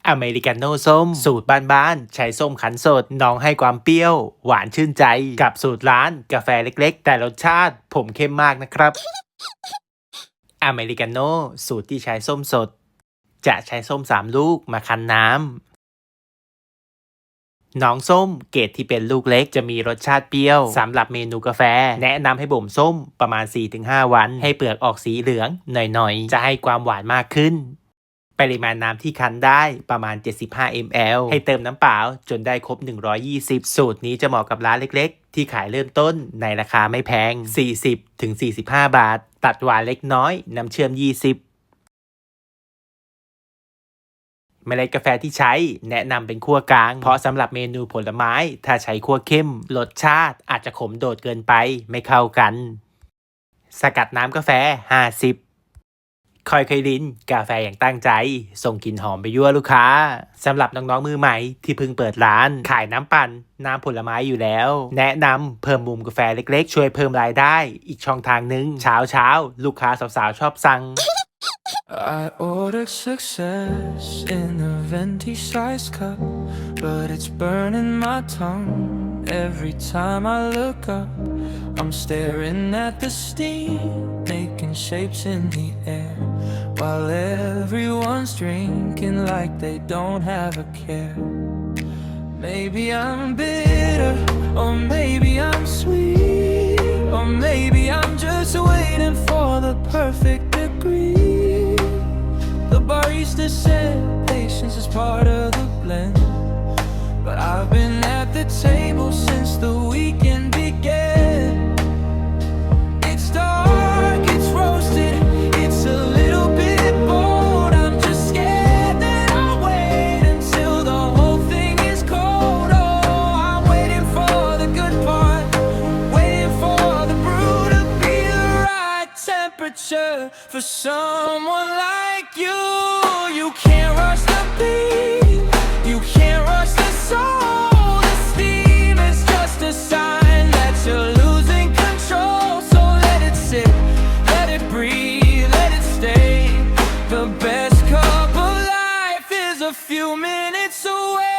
อเมริกาโน่ส้มสูตรบ้านๆใช้ส้มคั้นสดน้องให้ความเปรี้ยวหวานชื่นใจกับสูตรร้านกาแฟเล็กๆแต่รสชาติผมเข้มมากนะครับอเมริกาโน่สูตรที่ใช้ส้มสดจะใช้ส้ม3ลูกมาคั้นน้ำน้องส้มเกรดที่เป็นลูกเล็กจะมีรสชาติเปรี้ยวสำหรับเมนูกาแฟแนะนำให้บ่มส้มประมาณ 4-5 วันให้เปลือกออกสีเหลืองหน่อยๆจะให้ความหวานมากขึ้นปริมาณน้ำที่คั้นได้ประมาณ75 ml ให้เติมน้ำเปล่าจนได้ครบ120สูตรนี้จะเหมาะกับร้านเล็กๆที่ขายเริ่มต้นในราคาไม่แพง 40-45 บาทตัดหวานเล็กน้อยน้ำเชื่อม20เมล็ดกาแฟที่ใช้แนะนำเป็นคั่วกลางเพราะสำหรับเมนูผลไม้ถ้าใช้คั่วเข้มรสชาติอาจจะขมโดดเกินไปไม่เข้ากันสกัดน้ำกาแฟ50ค่อยๆลิ้นกาแฟอย่างตั้งใจส่งกลิ่นหอมไปยั่วลูกค้าสำหรับน้องๆมือใหม่ที่เพิ่งเปิดร้านขายน้ำปั่นน้ำผลไม้อยู่แล้วแนะนำเพิ่มมุมกาแฟเล็กๆช่วยเพิ่มรายได้อีกช่องทางนึงเช้าลูกค้าสาวๆชอบสั่งI ordered success in a venti-sized cup, but it's burning my tongue every time I look up. I'm staring at the steam, making shapes in the air, while everyone's drinking like they don't have a care. Maybe I'm bitter, or maybe I'm sweet, or maybe I'm just waiting for the perfect degree.The barista said patience is part of the blend, but I've been at the table since the weekend began. It's dark, it's roasted, it's a little bit bold. I'm just scared that I'll wait until the whole thing is cold. Oh, I'm waiting for the good part, waiting for the brew to be the right temperature for someone like you.You can't rush the beat, you can't rush the soul. The steam is just a sign that you're losing control. So let it sit, let it breathe, let it stay. The best cup of life is a few minutes away.